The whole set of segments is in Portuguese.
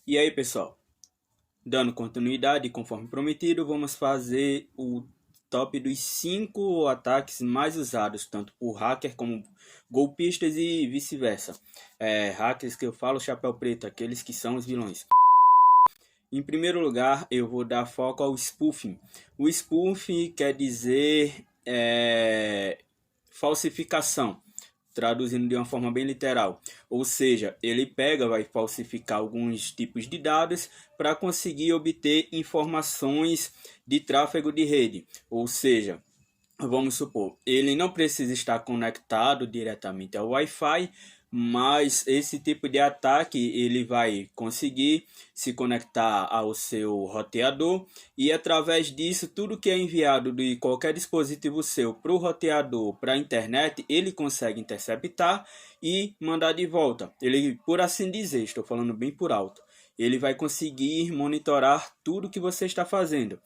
E aí, pessoal, dando continuidade, conforme prometido, vamos fazer o top dos 5 ataques mais usados, tanto por hacker como golpistas e vice-versa. Hackers que eu falo chapéu preto, aqueles que são os vilões. Em primeiro lugar, eu vou dar foco ao spoofing. O spoofing quer dizer falsificação, traduzindo de uma forma bem literal. Ou seja, ele vai falsificar alguns tipos de dados para conseguir obter informações de tráfego de rede. Ou seja, vamos supor, ele não precisa estar conectado diretamente ao Wi-Fi, mas esse tipo de ataque ele vai conseguir se conectar ao seu roteador e através disso tudo que é enviado de qualquer dispositivo seu para o roteador, para a internet, ele consegue interceptar e mandar de volta. Ele, por assim dizer, estou falando bem por alto, ele vai conseguir monitorar tudo que você está fazendo.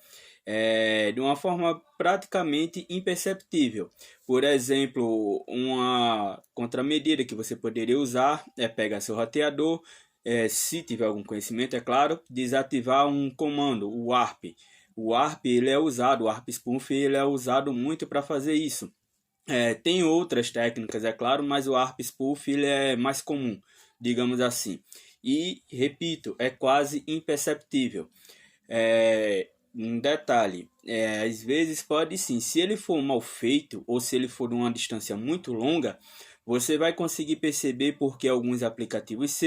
De uma forma praticamente imperceptível. Por exemplo, uma contramedida que você poderia usar é pegar seu roteador, se tiver algum conhecimento, é claro, desativar um comando, o warp. O warp ele é usado, o warp spoof ele é usado muito para fazer isso. Tem outras técnicas, é claro, mas o warp spoof ele é mais comum, digamos assim. E, repito, é quase imperceptível. Um detalhe, às vezes pode sim, se ele for mal feito ou se ele for de uma distância muito longa, você vai conseguir perceber porque alguns aplicativos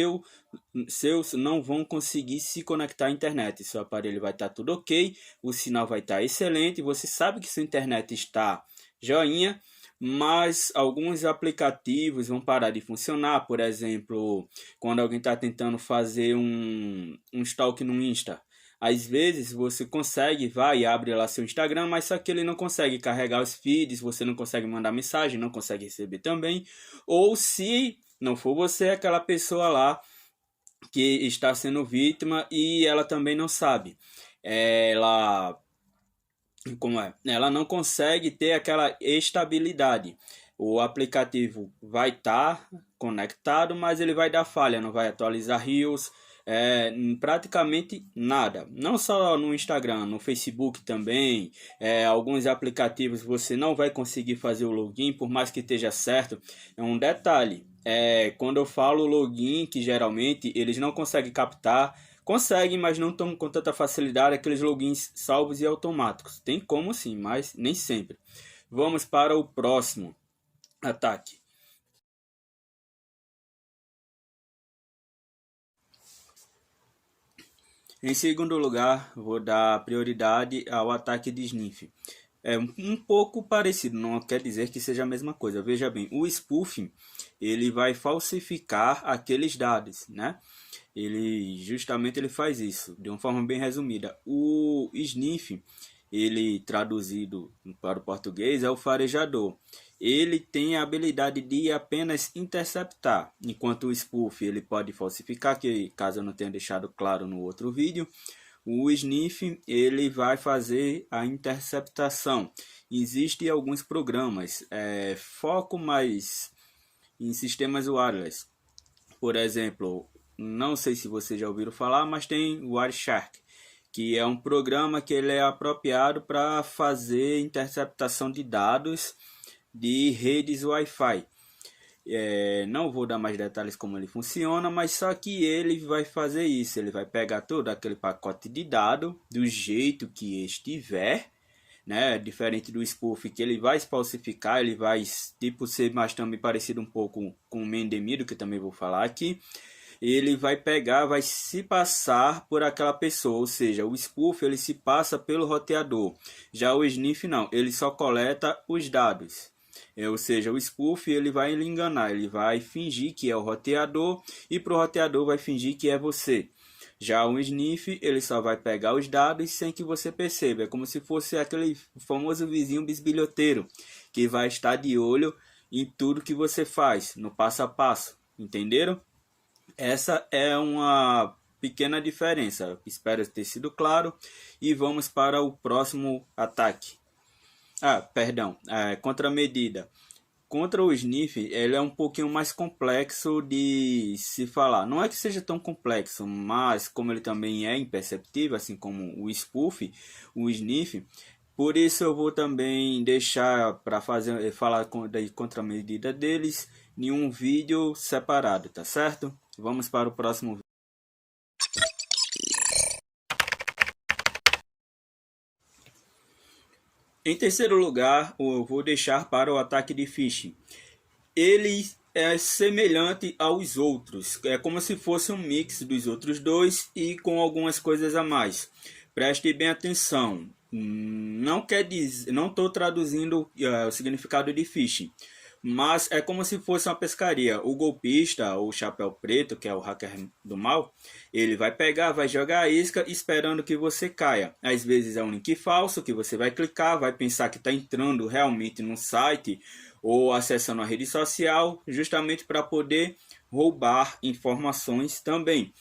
seus não vão conseguir se conectar à internet. Seu aparelho vai estar tudo ok, o sinal vai estar excelente, você sabe que sua internet está joinha, mas alguns aplicativos vão parar de funcionar. Por exemplo, quando alguém está tentando fazer um stalk no Insta. Às vezes você consegue, vai e abre lá seu Instagram, mas só que ele não consegue carregar os feeds, você não consegue mandar mensagem, não consegue receber também. Ou se não for você, aquela pessoa lá que está sendo vítima e ela também não sabe. Ela não consegue ter aquela estabilidade. O aplicativo vai estar conectado, mas ele vai dar falha, não vai atualizar rios, praticamente nada. Não só no Instagram, no Facebook também. Alguns aplicativos você não vai conseguir fazer o login, por mais que esteja certo. É um detalhe. Quando eu falo login, que geralmente eles não conseguem captar. Conseguem, mas não estão com tanta facilidade aqueles logins salvos e automáticos. Tem como sim, mas nem sempre. Vamos para o próximo ataque. Em segundo lugar, vou dar prioridade ao ataque de sniff. É um pouco parecido, não quer dizer que seja a mesma coisa. Veja bem, o spoofing ele vai falsificar aqueles dados, né? Ele faz isso de uma forma bem resumida. O sniff, ele traduzido para o português é o farejador. Ele tem a habilidade de apenas interceptar, enquanto o spoof ele pode falsificar, que caso eu não tenha deixado claro no outro vídeo, o sniff ele vai fazer a interceptação. Existem alguns programas, foco mais em sistemas wireless. Por exemplo, não sei se vocês já ouviram falar, mas tem o Wireshark, que é um programa que ele é apropriado para fazer interceptação de dados de redes Wi-Fi. Não vou dar mais detalhes como ele funciona, mas só que ele vai fazer isso. Ele vai pegar todo aquele pacote de dados do jeito que estiver, né? Diferente do spoof, que ele vai falsificar, ele vai tipo ser mais também parecido um pouco com o Mendemiro, que também vou falar aqui. Ele vai pegar, vai se passar por aquela pessoa, ou seja, o spoof ele se passa pelo roteador. Já o sniff não, ele só coleta os dados. Ou seja, o spoof ele vai lhe enganar, ele vai fingir que é o roteador e para o roteador vai fingir que é você. Já o sniff ele só vai pegar os dados sem que você perceba. É como se fosse aquele famoso vizinho bisbilhoteiro que vai estar de olho em tudo que você faz, no passo a passo. Entenderam? Essa é uma pequena diferença. Espero ter sido claro. E vamos para o próximo ataque. Contramedida. contra o sniff, ele é um pouquinho mais complexo de se falar. Não é que seja tão complexo, mas como ele também é imperceptível, assim como o spoof, o sniff, por isso eu vou também deixar para falar da contramedida deles em um vídeo separado, tá certo? Vamos para o próximo vídeo. Em terceiro lugar, eu vou deixar para o ataque de phishing. Ele é semelhante aos outros, é como se fosse um mix dos outros dois e com algumas coisas a mais. Preste bem atenção. Não quer dizer, não estou traduzindo o significado de phishing, mas é como se fosse uma pescaria. O golpista, ou o chapéu preto, que é o hacker do mal, ele vai pegar, vai jogar a isca esperando que você caia. Às vezes é um link falso que você vai clicar, vai pensar que está entrando realmente no site ou acessando a rede social, justamente para poder roubar informações também.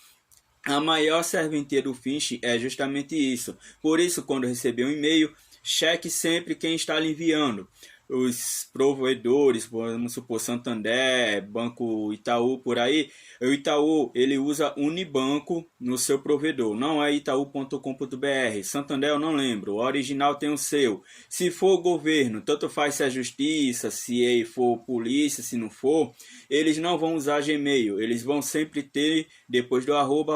A maior serventia do phishing é justamente isso. Por isso, quando receber um e-mail, cheque sempre quem está lhe enviando. Os provedores, vamos supor Santander, Banco Itaú, por aí, o Itaú ele usa Unibanco no seu provedor, não é itaú.com.br. Santander eu não lembro, o original tem o seu. Se for governo, tanto faz se é justiça, se for polícia, se não for, eles não vão usar Gmail, eles vão sempre ter, depois do arroba,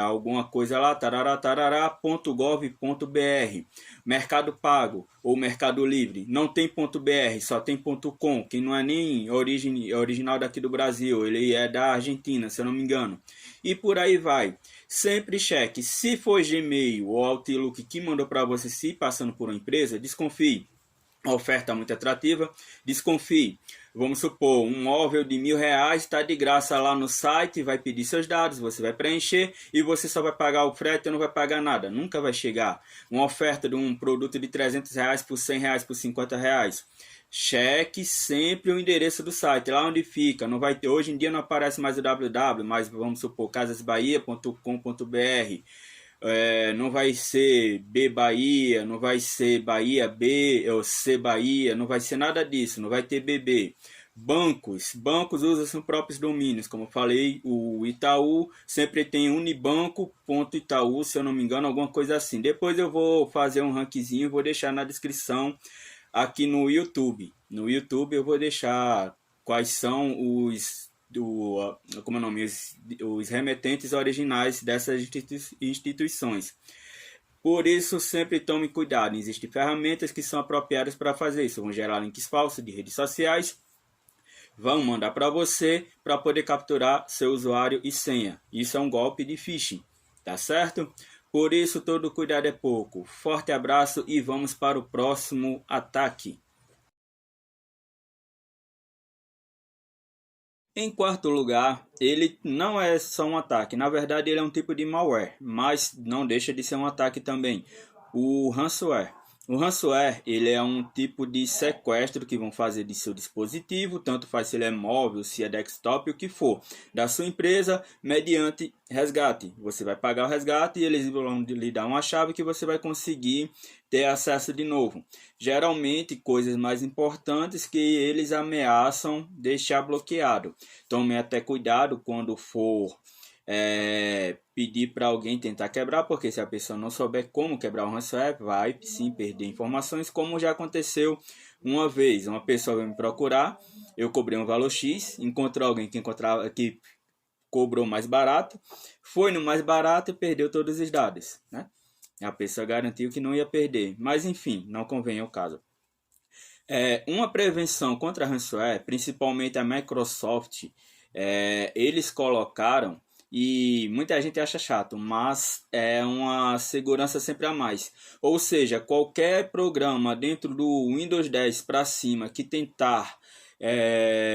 alguma coisa lá, tarará.gov.br. Mercado Pago ou Mercado Livre, não tem .br, só tem .com, que não é nem original daqui do Brasil, ele é da Argentina, se eu não me engano. E por aí vai. Sempre cheque, se for Gmail ou Outlook que mandou para você se passando por uma empresa, desconfie. A oferta muito atrativa, desconfie. Vamos supor, um móvel de R$1.000 está de graça lá no site, vai pedir seus dados, você vai preencher e você só vai pagar o frete e não vai pagar nada, nunca vai chegar. Uma oferta de um produto de R$300 por R$100, por R$50. Cheque sempre o endereço do site, lá onde fica. Não vai ter, hoje em dia não aparece mais o www, mas vamos supor casasbahia.com.br. Não vai ser B Bahia, não vai ser Bahia B ou C Bahia, não vai ser nada disso, não vai ter BB. Bancos usam seus próprios domínios, como eu falei, o Itaú sempre tem unibanco.itaú, se eu não me engano, alguma coisa assim. Depois eu vou fazer um rankzinho, vou deixar na descrição aqui no YouTube. No YouTube eu vou deixar quais são os remetentes originais dessas instituições. Por isso, sempre tome cuidado. Existem ferramentas que são apropriadas para fazer isso. Vão gerar links falsos de redes sociais, vão mandar para você para poder capturar seu usuário e senha. Isso é um golpe de phishing, tá certo? Por isso, todo cuidado é pouco. Forte abraço e vamos para o próximo ataque. Em quarto lugar, ele não é só um ataque, na verdade ele é um tipo de malware, mas não deixa de ser um ataque também, o ransomware. O ransomware ele é um tipo de sequestro que vão fazer de seu dispositivo, tanto faz se ele é móvel, se é desktop, o que for, da sua empresa, mediante resgate. Você vai pagar o resgate e eles vão lhe dar uma chave que você vai conseguir ter acesso de novo. Geralmente, coisas mais importantes que eles ameaçam deixar bloqueado. Tome até cuidado quando for pedir para alguém tentar quebrar, porque se a pessoa não souber como quebrar o ransomware, vai sim perder informações, como já aconteceu uma vez. Uma pessoa veio me procurar, eu cobrei um valor X, encontrou alguém que cobrou mais barato, foi no mais barato e perdeu todos os dados, né? A pessoa garantiu que não ia perder, mas enfim, não convém ao caso. Uma prevenção contra ransomware, principalmente a Microsoft, eles colocaram, e muita gente acha chato, mas é uma segurança sempre a mais. Ou seja, qualquer programa dentro do Windows 10 para cima que tentar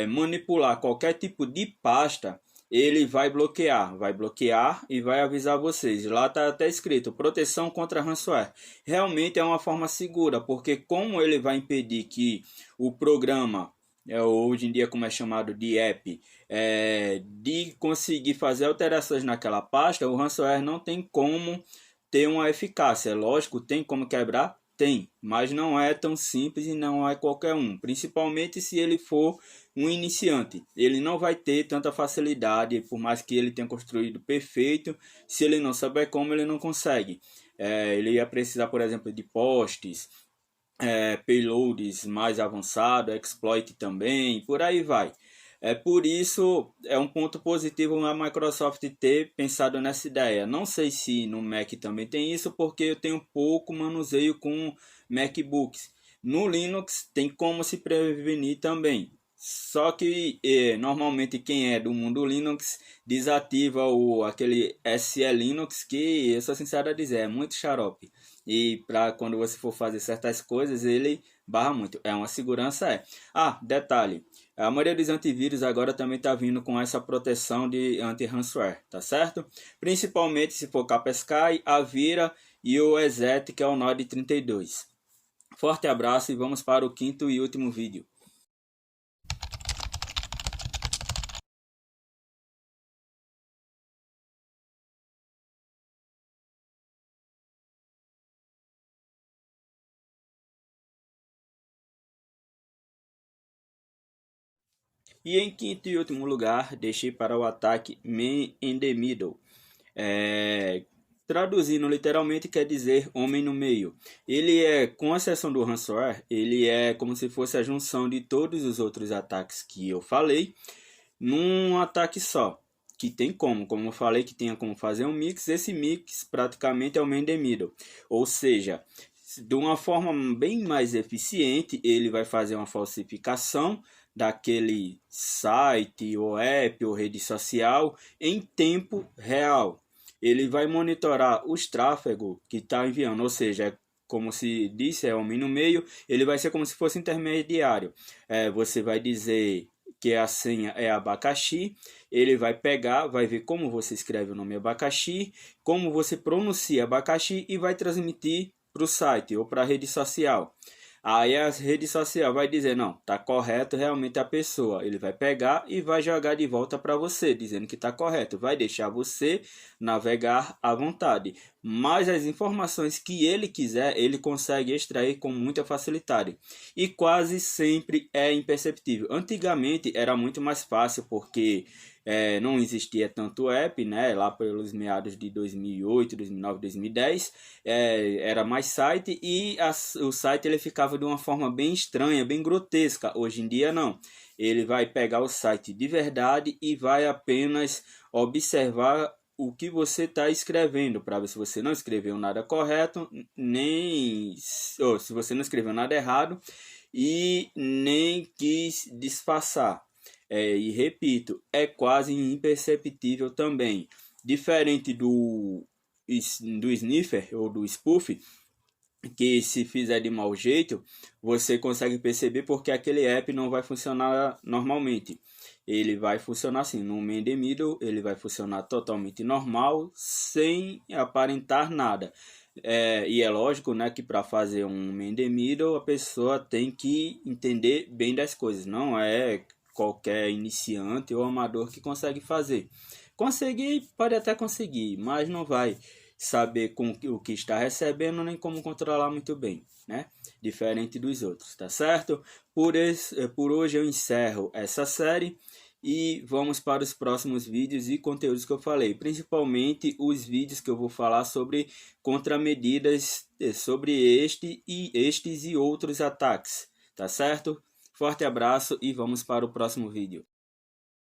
manipular qualquer tipo de pasta, ele vai bloquear e vai avisar vocês. Lá está até escrito proteção contra ransomware. Realmente é uma forma segura, porque como ele vai impedir que o programa, hoje em dia como é chamado de app, de conseguir fazer alterações naquela pasta, o ransomware não tem como ter uma eficácia. Lógico, tem como quebrar? tem, mas não é tão simples e não é qualquer um, principalmente se ele for um iniciante. Ele não vai ter tanta facilidade, por mais que ele tenha construído perfeito, se ele não souber como, ele não consegue. Ele ia precisar, por exemplo, de postes, payloads mais avançado, exploit também, por aí vai. Por isso, é um ponto positivo a Microsoft ter pensado nessa ideia. Não sei se no Mac também tem isso, porque eu tenho pouco manuseio com MacBooks. No Linux tem como se prevenir também. Só que normalmente quem é do mundo Linux desativa aquele SE Linux, que eu sou sincero a dizer, é muito xarope. E para quando você for fazer certas coisas, ele barra muito. É uma segurança. Detalhe. A maioria dos antivírus agora também está vindo com essa proteção de anti-ransomware, tá certo? Principalmente se for Kaspersky, Avira e o ESET, que é o Node 32. Forte abraço e vamos para o quinto e último vídeo. E em quinto e último lugar, deixei para o ataque Man in the Middle. Traduzindo literalmente quer dizer homem no meio. Ele com exceção do ransomware, ele é como se fosse a junção de todos os outros ataques que eu falei num ataque só. Que tem como eu falei que tinha como fazer um mix, esse mix praticamente é o Man in the Middle. Ou seja, de uma forma bem mais eficiente, ele vai fazer uma falsificação daquele site ou app ou rede social em tempo real. Ele vai monitorar os tráfegos que está enviando, ou seja, como se disse, é homem no meio, ele vai ser como se fosse intermediário. Você vai dizer que a senha é abacaxi, ele vai pegar, vai ver como você escreve o nome abacaxi, como você pronuncia abacaxi e vai transmitir para o site ou para a rede social. Aí a rede social vai dizer, não, tá correto realmente a pessoa. Ele vai pegar e vai jogar de volta para você, dizendo que tá correto. Vai deixar você navegar à vontade. Mas as informações que ele quiser, ele consegue extrair com muita facilidade. E quase sempre é imperceptível. Antigamente era muito mais fácil, porque não existia tanto app, né? Lá pelos meados de 2008, 2009, 2010, era mais site e o site ele ficava de uma forma bem estranha, bem grotesca. Hoje em dia não. Ele vai pegar o site de verdade e vai apenas observar o que você está escrevendo, para ver se você não escreveu nada correto, ou se você não escreveu nada errado e nem quis disfarçar. E repito, é quase imperceptível também. Diferente do sniffer ou do spoof, que se fizer de mau jeito, você consegue perceber porque aquele app não vai funcionar normalmente. Ele vai funcionar assim, no Man in the Middle, ele vai funcionar totalmente normal, sem aparentar nada. E é lógico, né, que para fazer um Man in the Middle, a pessoa tem que entender bem das coisas, não é qualquer iniciante ou amador que consegue fazer. Conseguir, pode até conseguir, mas não vai saber com o que está recebendo nem como controlar muito bem, né? Diferente dos outros, tá certo? Por hoje eu encerro essa série e vamos para os próximos vídeos e conteúdos que eu falei, principalmente os vídeos que eu vou falar sobre contramedidas sobre estes e outros ataques, tá certo? Forte abraço e vamos para o próximo vídeo.